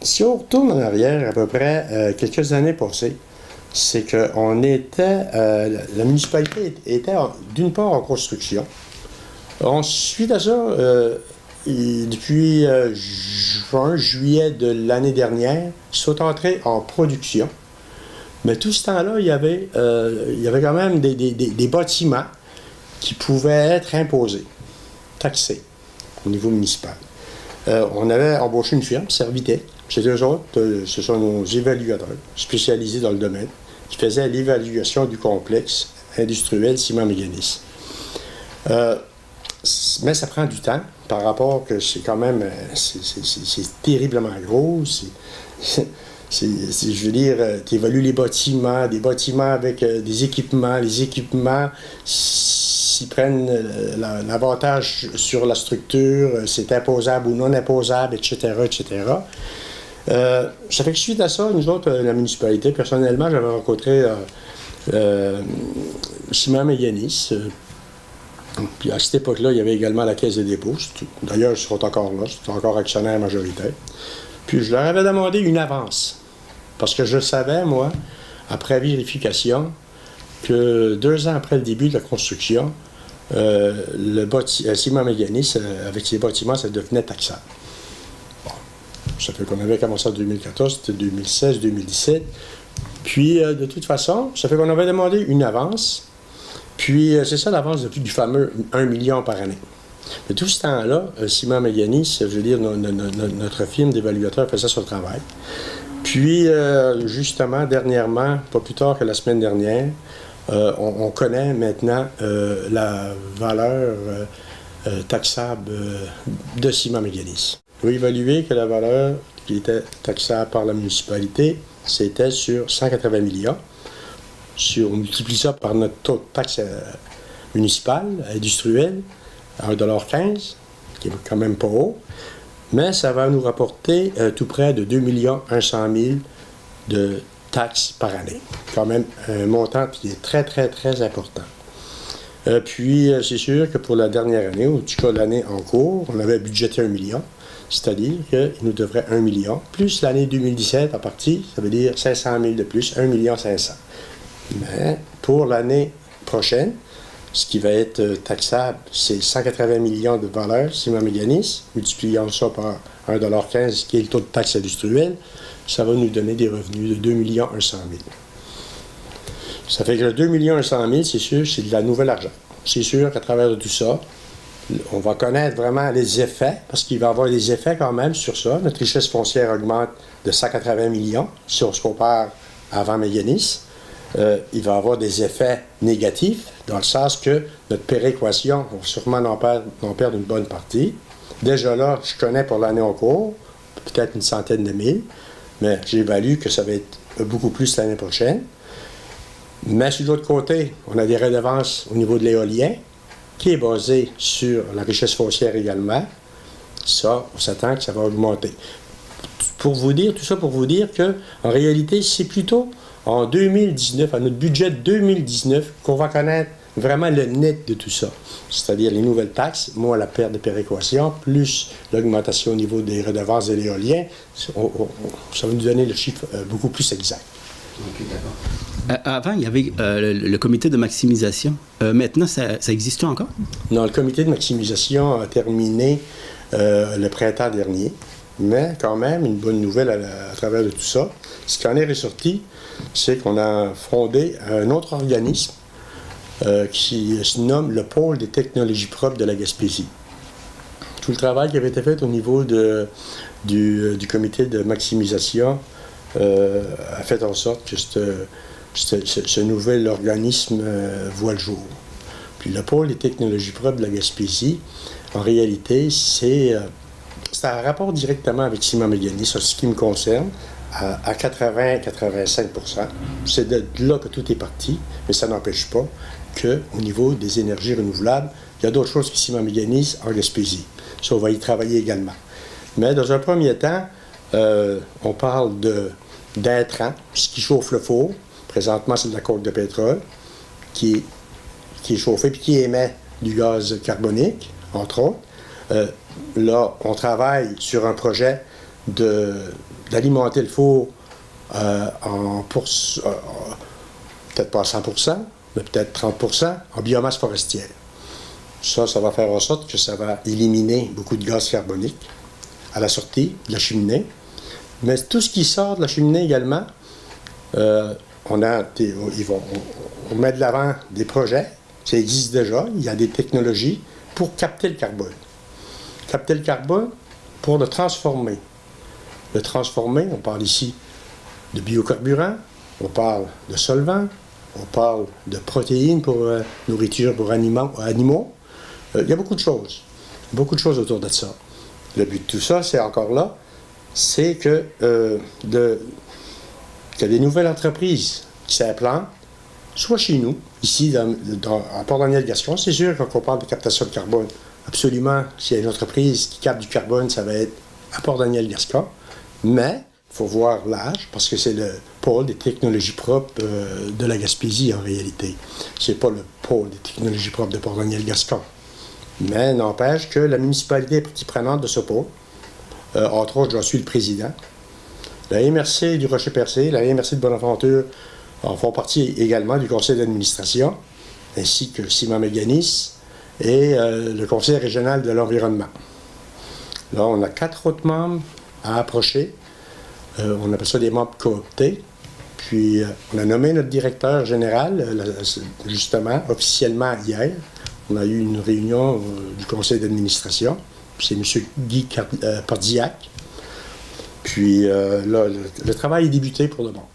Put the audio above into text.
Si on retourne en arrière à peu près quelques années passées, c'est que la municipalité était d'une part en construction. Ensuite à ça, depuis juin, juillet de l'année dernière, ils sont entrés en production. Mais tout ce temps-là, il y avait quand même des bâtiments qui pouvaient être imposés, taxés au niveau municipal. On avait embauché une firme, Servitec. C'est eux autres, ce sont nos évaluateurs spécialisés dans le domaine, qui faisaient l'évaluation du complexe industriel Ciment-Mécanis. Mais ça prend du temps par rapport que c'est quand même, c'est terriblement gros. Je veux dire, tu évalues les bâtiments, des bâtiments avec des équipements. Les équipements, s'ils prennent l'avantage sur la structure, c'est imposable ou non imposable, etc., etc. Ça fait que suite à ça, nous autres, la municipalité, personnellement, j'avais rencontré Ciment-Mécanis. Puis à cette époque-là, il y avait également la Caisse de dépôt. D'ailleurs, ils sont encore là, ils sont encore actionnaires majoritaires. Puis je leur avais demandé une avance. Parce que je savais, moi, après vérification, que 2 ans après le début de la construction, Ciment-Mécanis, avec ses bâtiments, ça devenait taxable. Bon. Ça fait qu'on avait commencé en 2014, c'était 2016, 2017. Puis, de toute façon, ça fait qu'on avait demandé une avance. Puis, c'est ça l'avance du fameux 1 million par année. Mais tout ce temps-là, Ciment-Mécanis, je veux dire, notre firme d'évaluateur faisait son travail. Puis, justement, dernièrement, pas plus tard que la semaine dernière, on connaît maintenant la valeur taxable de Ciment-Mécanis. Il faut évaluer que la valeur qui était taxable par la municipalité, c'était sur 180 millions. On multiplie ça par notre taux de taxe municipale, industrielle, à 1,15 $, qui est quand même pas haut. Mais ça va nous rapporter tout près de 2 100 000 de taxes par année. Quand même un montant qui est très, très, très important. Puis, c'est sûr que pour la dernière année, ou en tout cas l'année en cours, on avait budgété 1 million. C'est-à-dire qu'il nous devrait 1 million. Plus l'année 2017 à partir, ça veut dire 500 000 de plus, 1 500 000. Mais pour l'année prochaine, ce qui va être taxable, c'est 180 millions de valeur Ciment-Mécanis, multipliant ça par 1,15 $, qui est le taux de taxe industrielle, ça va nous donner des revenus de 2 100 000. Ça fait que le 2 100 000, c'est sûr, c'est de la nouvelle argent. C'est sûr qu'à travers de tout ça, on va connaître vraiment les effets, parce qu'il va y avoir des effets quand même sur ça. Notre richesse foncière augmente de 180 millions, si on se compare avant Mécanis. Il va y avoir des effets négatifs, dans le sens que notre péréquation, on va sûrement en perdre une bonne partie. Déjà là, je connais pour l'année en cours, peut-être une centaine de mille, mais j'évalue que ça va être beaucoup plus l'année prochaine. Mais sur l'autre côté, on a des redevances au niveau de l'éolien, qui est basé sur la richesse foncière également. Ça, on s'attend que ça va augmenter. Tout ça pour vous dire que, en réalité, c'est plutôt en 2019, à notre budget 2019, qu'on va connaître vraiment le net de tout ça. C'est-à-dire les nouvelles taxes, moins la perte de péréquation, plus l'augmentation au niveau des redevances de l'éolien. Ça va nous donner le chiffre beaucoup plus exact. Okay, avant, il y avait le comité de maximisation. Maintenant, ça existe encore? Non, le comité de maximisation a terminé le printemps dernier. Mais quand même, une bonne nouvelle à travers de tout ça. Ce qui en est ressorti, c'est qu'on a fondé un autre organisme qui se nomme le Pôle des technologies propres de la Gaspésie. Tout le travail qui avait été fait au niveau du comité de maximisation a fait en sorte que ce nouvel organisme voit le jour. Puis le Pôle des technologies propres de la Gaspésie, en réalité, c'est un rapport directement avec Ciment-Mécanis, sur ce qui me concerne, à 80-85 %. C'est de là que tout est parti, mais ça n'empêche pas qu'au niveau des énergies renouvelables, il y a d'autres choses que Ciment-Mécanis en Gaspésie. Ça, on va y travailler également. Mais dans un premier temps, on parle d'intrants, ce qui chauffe le four. Présentement, c'est de la coke de pétrole qui est chauffée puis qui émet du gaz carbonique, entre autres. Là, on travaille sur un projet d'alimenter le four peut-être pas à 100%, mais peut-être 30% en biomasse forestière. Ça va faire en sorte que ça va éliminer beaucoup de gaz carbonique à la sortie de la cheminée. Mais tout ce qui sort de la cheminée également, on met de l'avant des projets, ça existe déjà, il y a des technologies pour capter le carbone. Capter le carbone pour le transformer. Le transformer, on parle ici de biocarburants, on parle de solvants, on parle de protéines pour nourriture pour animaux. Il y a beaucoup de choses autour de ça. Le but de tout ça, c'est encore là, c'est que qu'il y a des nouvelles entreprises qui s'implantent, soit chez nous, ici à Port-Daniel-Gascon. C'est sûr que quand on parle de captation de carbone, absolument, s'il y a une entreprise qui capte du carbone, ça va être à Port-Daniel-Gascon. Mais il faut voir l'âge, parce que c'est le pôle des technologies propres de la Gaspésie en réalité. C'est pas le pôle des technologies propres de Port-Daniel-Gascon. Mais n'empêche que la municipalité est partie prenante de ce pôle. Entre autres, j'en suis le président. La MRC du Rocher-Percé, la MRC de Bonaventure en font partie également du conseil d'administration, ainsi que Simon Méganis et le conseil régional de l'environnement. Là, on a 4 autres membres à approcher. On appelle ça des membres cooptés. Puis, on a nommé notre directeur général, justement, officiellement hier. On a eu une réunion du conseil d'administration. C'est M. Guy Pardillac. Puis, là, le travail est débuté pour le moment.